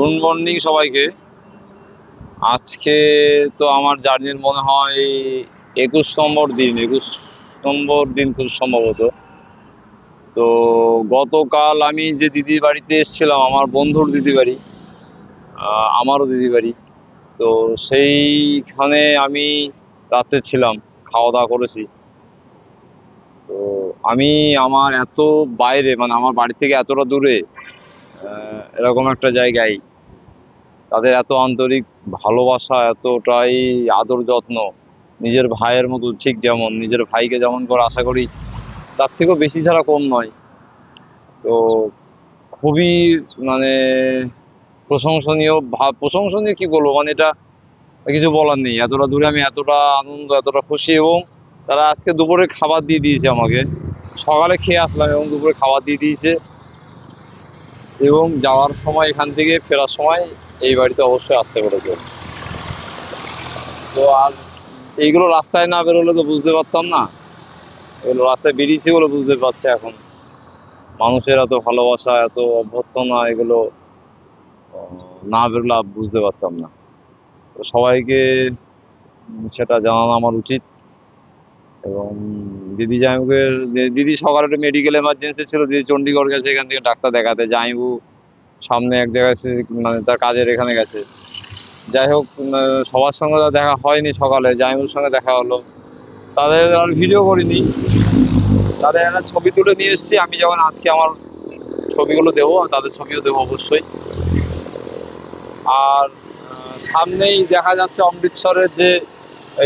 Good morning সবাইকে। আজকে তো আমার জার্নির মনে হয় 21 নম্বর দিন খুব সম্ভবত। তো গতকাল আমি যে দিদির বাড়িতে এসেছিলাম, আমার বন্ধুর দিদি বাড়ি, আমারও দিদি বাড়ি। তো সেইখানে আমি রাত্রে ছিলাম, খাওয়া দাওয়া করেছি। তো আমি আমার এত বাইরে, মানে আমার বাড়ি থেকে এতটা দূরে, এরকম একটা জায়গায় তাদের এত আন্তরিক ভালোবাসা, এতটাই আদর যত্ন, নিজের ভাইয়ের মতো, ঠিক যেমন নিজের ভাইকে যেমন করে আশা করি তার থেকেও বেশি ছাড়া কম নয়। তো খুবই মানে প্রশংসনীয়, প্রশংসনীয় কি বলবো, মানে এটা কিছু বলার নেই। এতটা দূরে আমি এতটা আনন্দ, এতটা খুশি। এবং তারা আজকে দুপুরে খাবার দিয়ে দিয়েছে আমাকে। সকালে খেয়ে আসলাম এবং দুপুরে খাবার দিয়ে দিয়েছে। এবং যাওয়ার সময়, এখান থেকে ফেরার সময় এই বাড়িতে অবশ্যই আসতে পেরেছে। তো আর এইগুলো রাস্তায় না বেরোলে তো বুঝতে পারতাম না। এগুলো রাস্তায় বেরিয়েছি বলে বুঝতে পারছে এখন। মানুষের এত ভালোবাসা, এত অভ্যর্থনা, এগুলো না বেরোলে বুঝতে পারতাম না। তো সবাইকে সেটা জানানো আমার উচিত। এবং দিদি জামাইবুকে, দিদি সকালে একটা মেডিকেল এমার্জেন্সি ছিল, দিদি চণ্ডীগড় গেছে এখান থেকে ডাক্তার দেখাতে। জামাইবু সামনে এক জায়গায় মানে তার কাজের এখানে গেছে। যাই হোক, সবার সঙ্গে দেখা হয়নি। সকালে জামাইবুর সঙ্গে দেখা হলো, তাদের আর ভিডিও করিনি। তাদের একটা ছবি তুলে নিয়ে এসেছি। আমি যখন আজকে আমার ছবিগুলো দেবো, তাদের ছবিও দেবো অবশ্যই। আর সামনেই দেখা যাচ্ছে অমৃতসরের যে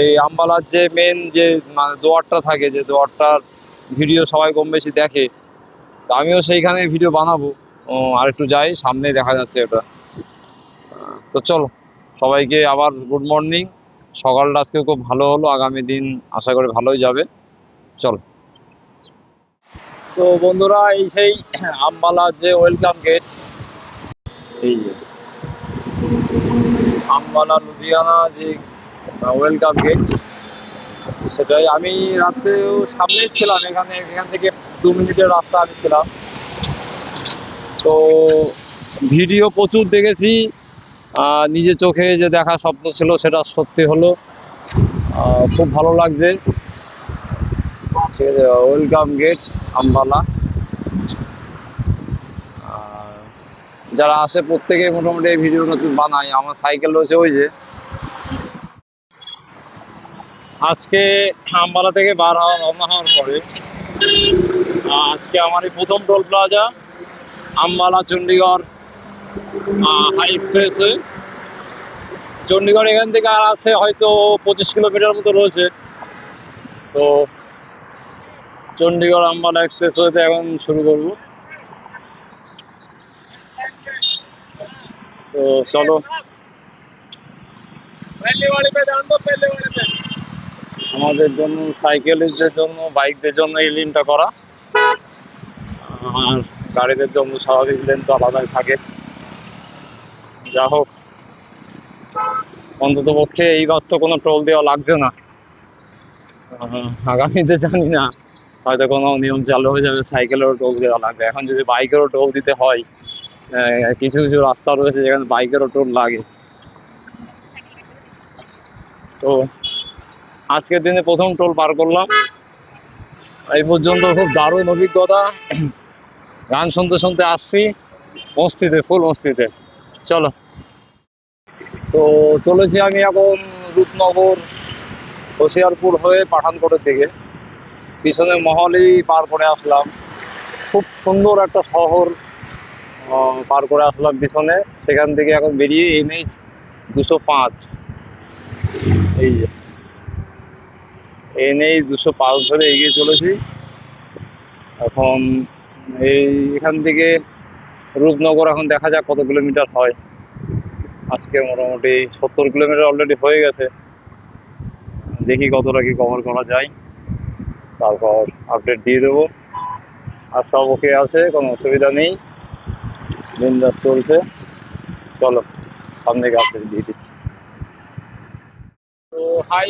এই আম্বালার যে মেন যে মানে দোয়ারটা থাকে, যে দোয়ারটার ভিডিও সবাই কম বেশি দেখে। তো আমিও সেইখানে ভিডিও বানাবো। আর একটু যাই, সামনেই দেখা যাচ্ছে এটা। তো চলো, সবাইকে আবার গুড মর্নিং। সকালটা আজকে খুব ভালো হলো, আগামী দিন আশা করি ভালোই যাবে। চলো। তো বন্ধুরা, এই সেই আম্বালার যে ওয়েলকাম গেট, এই যে আম্বালা লুধিয়ানা যে ওয়েলকাম গেট, সেটাই। আমি রাত্রেও সামনেই ছিলাম, এখান থেকে 2 মিনিটের রাস্তা আমি ছিলাম। তো ভিডিও প্রচুর দেখেছি, নিজে চোখে যে দেখা স্বপ্ন ছিল সেটা সত্যি হলো। খুব ভালো লাগছে। ঠিক আছে, ওয়েলকাম গেট আম্বালা। যারা আসে প্রত্যেকে মোটামুটি এই ভিডিওটা বানায়। আমার সাইকেল রয়েছে ওই যে। আজকে আম্বালা থেকে রওনা হওয়ার পরে আজকে আমার এই প্রথম toll plaza Ambala Chandigarh high expressway. Chandigarh এখান থেকে আর আছে হয়তো 25 কিলোমিটার মতো রয়েছে। তো চণ্ডীগড় আম্বালা এক্সপ্রেসওয়েতে এখন শুরু করব। তো চলো, আমাদের জন্য, সাইকেলিস্টদের জন্য, বাইকদের জন্য এই লেনটা করা। আর গাড়িদের জন্য স্বাভাবিক লেন তো আলাদাই থাকে। যা হোক, অন্তত পক্ষে এইবার তো কোনো টোল দেওয়া লাগছে না। আগামীতে জানি না, হয়তো কোনো নিয়ম চালু হয়ে যাবে, সাইকেলেরও টোল দেওয়া লাগবে। এখন যদি বাইকেরও টোল দিতে হয়, কিছু কিছু রাস্তা রয়েছে যেখানে বাইকেরও টোল লাগে। তো আজকের দিনে প্রথম টোল পার করলাম। এই পর্যন্ত খুব দারুণ অভিজ্ঞতা। গান শুনতে শুনতে আসছি, মস্তিতে, ফুল মস্তিতে। চলো। তো চলেছি আমি এখন রূপনগর, হোশিয়ারপুর হয়ে পাঠানকোটের দিকে। পিছনে মহলই পার করে আসলাম। খুব সুন্দর একটা শহর পার করে আসলাম পিছনে। সেখান থেকে এখন বেরিয়ে NH 205, এই যে NH 205 ধরে এগিয়ে চলেছি এখন। এখান থেকে রূপনগর এখন দেখা যাক কত কিলোমিটার হয়। আজকে মোটামুটি 70 কিলোমিটার অলরেডি হয়ে গেছে। দেখি কতটা কি কভার করা যায়, তারপর আপডেট দিয়ে দেবো। আর সব ওকে আছে, কোনো অসুবিধা নেই, বিন্দাস চলছে। চলো, সামনে গিয়ে আপডেট দিয়ে দিচ্ছি। তো হাই,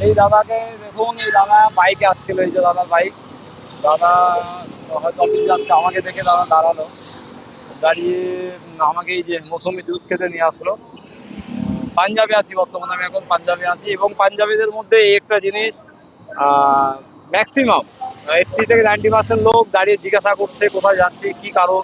এই দাদাকে দেখুন, এই দাদা বাইকে আসছিল, এই যে দাদার বাইক। দাদা হয়তো অফিস যাচ্ছে, আমাকে দেখে দাদা দাঁড়ালো। দাঁড়িয়ে আমাকে এই যে মৌসুমি জুস খেতে নিয়ে আসলো। পাঞ্জাবে আছি বর্তমানে, আমি এখন পাঞ্জাবে আছি, এবং পাঞ্জাবিদের মধ্যে এই একটা জিনিস, ম্যাক্সিমাম 80 থেকে 90% लोग দাঁড়িয়ে জিজ্ঞাসা করছে কোথায় যাচ্ছি, কি কারণ,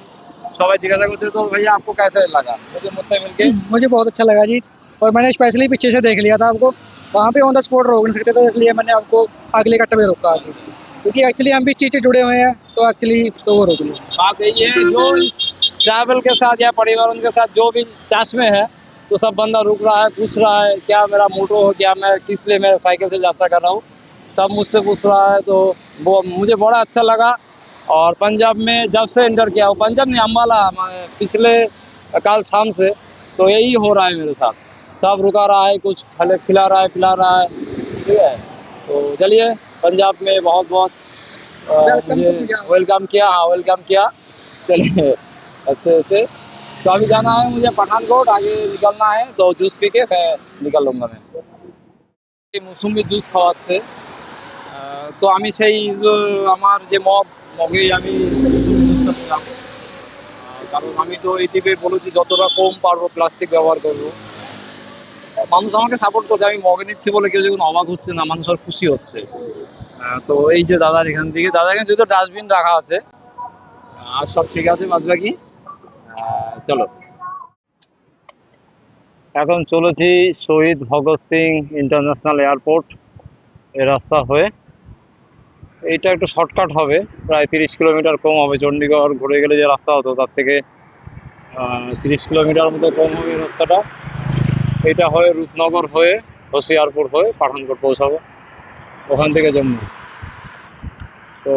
সবাই জিজ্ঞাসা করছে। तो भैया आपको कैसे लगा मुझे मुझसे मिलके? मुझे बहुत अच्छा लगा जी। और मैंने स्पेशली पीछे से देख लिया था आपको, वहाँ पे ऑन द स्पॉट रोक नहीं सकते, तो इसलिए मैंने आपको अगले कट्टे में रोका आगे, क्योंकि एक्चुअली हम भी इस चीज़ से जुड़े हुए हैं, तो एक्चुअली तो वो रोक लिया। बात यही है, जो ट्रैवल के साथ या परिवार उनके साथ जो भी टच में है, तो सब बंदा रुक रहा है, पूछ रहा है क्या मेरा मोटो हो, क्या मैं किस लिए मैं साइकिल से यात्रा कर रहा हूँ, सब मुझसे पूछ रहा है। तो वो मुझे बड़ा अच्छा लगा। और पंजाब में जब से एंटर किया हूँ, पंजाब नहीं अम्बाला, पिछले कल शाम से, तो यही हो रहा है मेरे साथ। सब रुका रहा है, कुछ खिला रहा है, पिला रहा है, ठीक है। तो चलिए, पंजाब में बहुत बहुत मुझे वेलकम किया, हाँ वेलकम किया। चलिए अच्छे से। तो अभी जाना है मुझे पठानकोट, आगे निकलना है, तो जूस पी के मैं निकल लूँगा। मैं মৌসুমি জুস খাওয়াচ্ছে। তো আমি সেই আমার যে মগেই আমি জুসটা নিলাম। কারণ আমি তো এই টিপে বলেছি যতটা কম পারবো প্লাস্টিক ব্যবহার করবো। মানুষ আমাকে সাপোর্ট করছে, আমি মগে নিচ্ছি বলে কেউ যখন অবাক হচ্ছে না, মানুষ আর খুশি হচ্ছে। তো এই যে দাদার এখান থেকে, দাদার এখানে যদিও ডাস্টবিন রাখা আছে, আর সব ঠিক আছে, বাদ বাকি চলো। এখন চলেছি শহীদ ভগৎ সিং ইন্টারন্যাশনাল এয়ারপোর্ট এই রাস্তা হয়ে। এইটা একটু শর্টকাট হবে, প্রায় 30 কিলোমিটার কম হবে। চণ্ডীগড় ঘুরে গেলে যে রাস্তা হতো তার থেকে 30 কিলোমিটার মতো কম হবে এই রাস্তাটা। এটা হয়ে রূপনগর হয়ে হোসিয়ারপুর হয়ে পাঠানকোট পৌঁছাবো, ওখান থেকে জম্মু। তো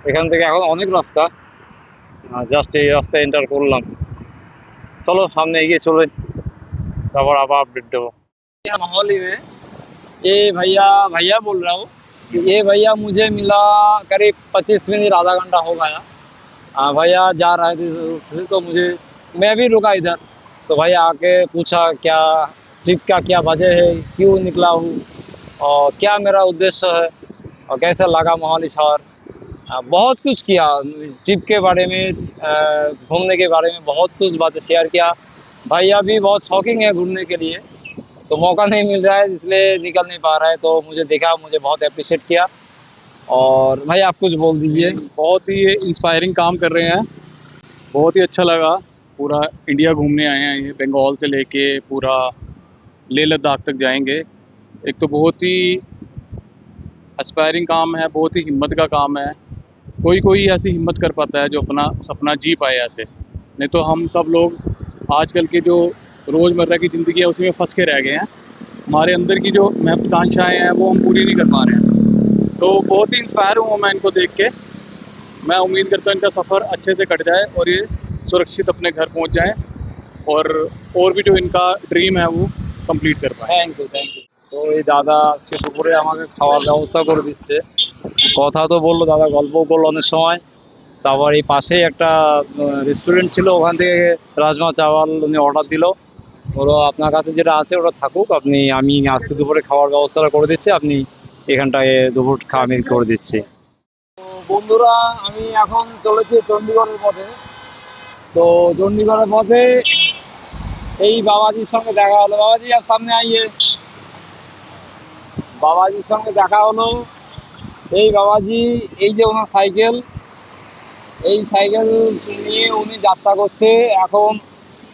এখান থেকে এখন অনেক রাস্তা, জাস্ট এই রাস্তায় এন্টার করলাম। চলো সামনে এগিয়ে চলে, তারপর আবার अपडेट देवो। माहौल ही में ये भैया भैया बोल रहा हूँ, ये भैया मुझे मिला करीब 25 मिनट आधा घंटा हो गया। भैया जा रहे थे तो मुझे, मैं भी रुका इधर, तो भैया आके पूछा क्या ट्रिप का क्या वजह है, क्यों निकला हूँ, और क्या मेरा उद्देश्य है, और कैसा लगा मोहाली शहर। बहुत कुछ किया, ट्रिप के बारे में, घूमने के बारे में बहुत कुछ बातें शेयर किया। भैया भी बहुत शौकीन है घूमने के लिए, तो मौका नहीं मिल रहा है इसलिए निकल नहीं पा रहा है। तो मुझे देखा, मुझे बहुत अप्रिशिएट किया। और भाई आप कुछ बोल दीजिए। बहुत ही इंस्पायरिंग काम कर रहे हैं, बहुत ही अच्छा लगा। पूरा इंडिया घूमने आए हैं, ये बंगाल से लेके पूरा लेह लद्दाख तक जाएंगे। एक तो बहुत ही इंस्पायरिंग काम है, बहुत ही हिम्मत का काम है। कोई कोई ऐसी हिम्मत कर पाता है जो अपना सपना जी पाए ऐसे, नहीं तो हम सब लोग आजकल के जो रोज़मर्रा की ज़िंदगी है उसी में फंस के रह गए हैं। हमारे अंदर की जो महत्वाकांक्षाएँ हैं वो हम पूरी नहीं कर पा रहे हैं। तो बहुत ही इंस्पायर हूँ मैं इनको देख के। मैं उम्मीद करता हूँ इनका सफ़र अच्छे से कट जाए और ये सुरक्षित अपने घर पहुँच जाए, और भी जो इनका ड्रीम है वो कंप्लीट कर पाए। Thank you thank you. তো এই দাদা আজকে দুপুরে আমাকে খাওয়ার ব্যবস্থা করে দিচ্ছে। কথা তো বললো দাদা, গল্পও করলো অনেক সময়। তারপর এই পাশেই একটা রেস্টুরেন্ট ছিল, ওখান থেকে রাজমা চাওয়াল উনি অর্ডার দিল। ওরা আপনার কাছে যেটা আছে ওটা থাকুক, আমি আজকে দুপুরে খাওয়ার ব্যবস্থাটা করে দিচ্ছি, আপনি এখানটায় দুপুর খাওয়া আমি করে দিচ্ছি। তো বন্ধুরা, আমি এখন চলেছি চণ্ডীগড়ের পথে। তো চণ্ডীগড়ের পথে এই বাবাজির সঙ্গে দেখা হলো। বাবাজি আর সামনে আইয়ে। বাবাজির সঙ্গে দেখা হলো। এই বাবাজি, এই যে ওনার সাইকেল, এই সাইকেল নিয়ে উনি যাত্রা করছে, এখন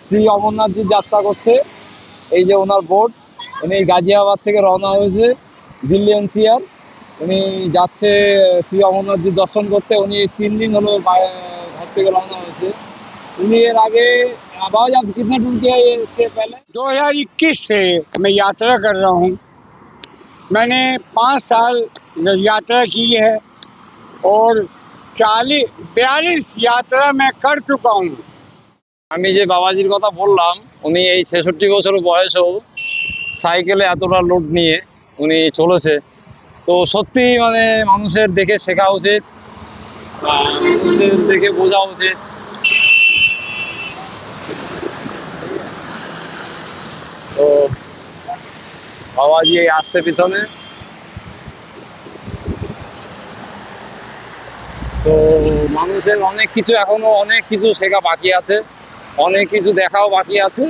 শ্রী অমরনাথজির যাত্রা করছে। এই যে ওনার বোট, উনি গাজিয়াবাদ থেকে রওনা হয়েছে দিল্লি এনসিআর। উনি যাচ্ছে শ্রী অমরনাথজির দর্শন করতে। উনি 3 दिन হলো ঘর থেকে রওনা হয়েছে। उन्हीं এর आगे आवाज आप कितने टूर किया ये इससे पहले? 2021 से मैं यात्रा कर रहा हूँ। मैंने 5 साल यात्रा की है और 42 यात्रा मैं कर चुका हूँ। আমি যে বাবাজির কথা বললাম, উনি এই 66 বছর বয়সেও সাইকেলে এতটা লোড নিয়ে উনি চলেছে। তো সত্যি মানে মানুষের দেখে শেখা উচিত, মানুষের দেখে বোঝা উচিত। তো বাবাজি এই আসছে পিছনে। তো মানুষের অনেক কিছু এখনো অনেক কিছু শেখা বাকি আছে, অনেক কিছু দেখাও বাকি আছে।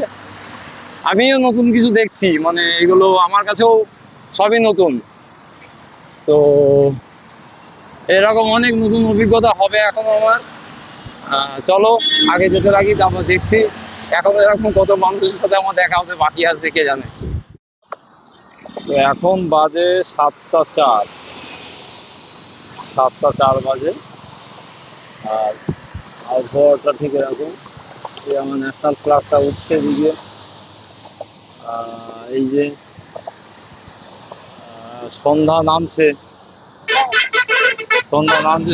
আমিও নতুন কিছু দেখছি, মানে এগুলো আমার কাছেও সবই নতুন। তো এরকম অনেক নতুন অভিজ্ঞতা হবে এখন আমার। চলো আগে যেতে লাগি, তারপর দেখছি এখন এরকম কত মানুষের সাথে আমার দেখা হবে বাকি আছে কে জানে। তো এখন বাজে 7টা 4, 7টা 4 বাজে। আর আবহাওয়াটা ঠিক এরকম, এই আমার ন্যাশনাল ফ্ল্যাগটা উঠছে দিকে। এই যে সন্ধ্যা নামছে, সন্ধ্যা নামছে।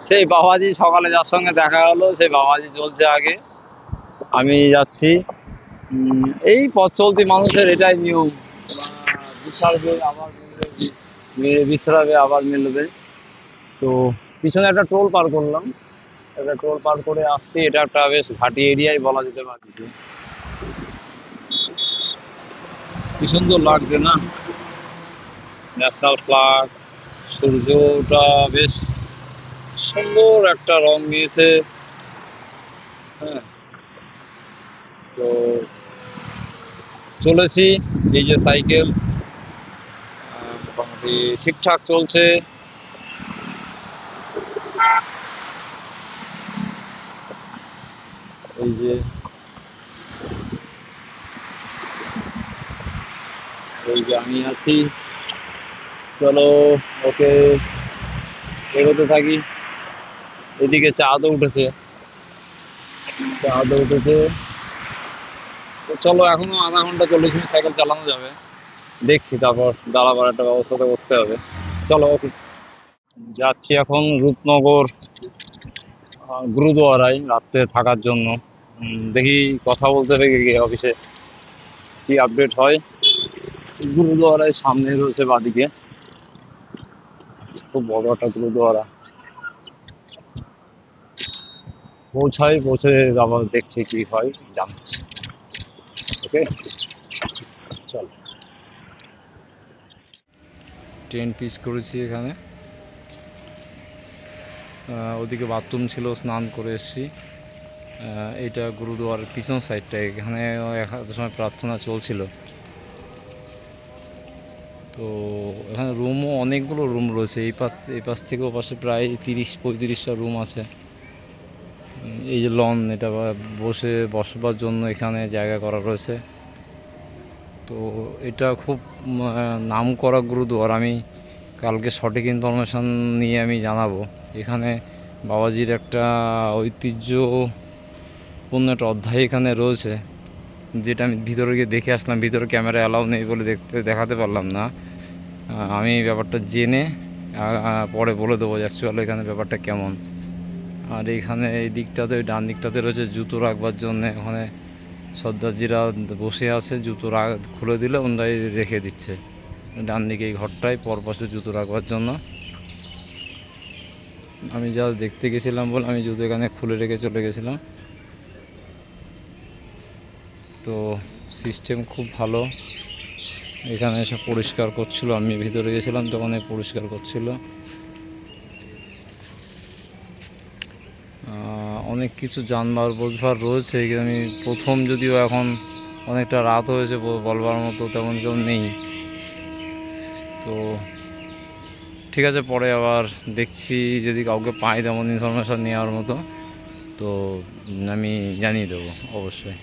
সেই বাবাজি সকালে যার সঙ্গে দেখা হলো সেই বাবাজি চলছে আগে, আমি যাচ্ছি। এই পথ চলতি মানুষের এটাই নিয়ম, বিশ্রাবে আবার মিলবে, বিশ্রাবে আবার মিলবে। তো পিছনে একটা টোল পার করলাম, একটা টোল পার করে আসছি। এটা একটা বেশ ঘাটি এরিয়াই বলা যেতে পারে। কি সুন্দর লাগছে না ন্যাশনাল ফ্ল্যাগ, সূর্যটা বেশ সুন্দর একটা রং নিয়েছে। হ্যাঁ, তো চলেছি। এই যে সাইকেল মোটামুটি ঠিকঠাক চলছে। এই যে আমি আছি, চলো ওকে এগোতে থাকি। এদিকে চাঁদও উঠেছে, তো চলো এখনো আধা ঘন্টা 40 মিনিট সাইকেল চালানো যাবে, দেখছি। তারপর দাঁড়াবার একটা ব্যবস্থা তো করতে হবে। চলো ওকে। যাচ্ছি এখন রূপনগর গুরুদুয়ারায় রাত্রে থাকার জন্য। দেখি কথা বলতে হবে গিয়ে অফিসে, কি আপডেট হয়। গুরুদুয়ারায় সামনে রয়েছে বাদিকে, খুব বড় একটা গুরুদুয়ারা। পৌঁছে আবার দেখছি কি হয় জানাচ্ছি। ওকে চল। টেন্ট পিচ করেছি এখানে, ওদিকে বাথরুম ছিল, স্নান করে এসেছি। এটা গুরুদুয়ারার পিছন সাইডটা, এখানে এক সময় প্রার্থনা চলছিল। তো এখানে রুমও অনেকগুলো রুম রয়েছে, এই পাশ থেকে ও পাশে প্রায় 30-35টা রুম আছে। এই যে লন, এটা বসবার জন্য এখানে জায়গা করা রয়েছে। তো এটা খুব নাম করা গুরুদুয়ারা। আমি কালকে সঠিক ইনফরমেশান নিয়ে আমি জানাবো। এখানে বাবাজির একটা ঐতিহ্যপূর্ণ একটা অধ্যায় এখানে রয়েছে, যেটা আমি ভিতরে গিয়ে দেখে আসলাম। ভিতরে ক্যামেরা অ্যালাউ নেই বলে দেখাতে পারলাম না। আমি ব্যাপারটা জেনে পরে বলে দেবো অ্যাকচুয়ালি এখানে ব্যাপারটা কেমন। আর এখানে এই দিকটাতে, ডান দিকটাতে রয়েছে জুতো রাখবার জন্য। ওখানে সর্দারজিরা বসে আছে, জুতো খুলে দিলে ওনারাই রেখে দিচ্ছে। ডান দিকে এই ঘরটায় পরপাশে জুতো রাখবার জন্য। আমি যা দেখতে গেছিলাম বলে আমি জুতো এখানে খুলে রেখে চলে গেছিলাম। তো সিস্টেম খুব ভালো। এখানে এসে পরিষ্কার করছিল, আমি ভিতরে গেছিলাম তখন পরিষ্কার করছিল। অনেক কিছু জানবার বোঝবার রয়েছে। আমি প্রথম, যদিও এখন অনেকটা রাত হয়েছে, বলবার মতো তেমন কেউ নেই। তো ঠিক আছে, পরে আবার দেখছি যদি কাউকে পাই তেমন ইনফরমেশান নেওয়ার মতো, তো আমি জানিয়ে দেবো অবশ্যই।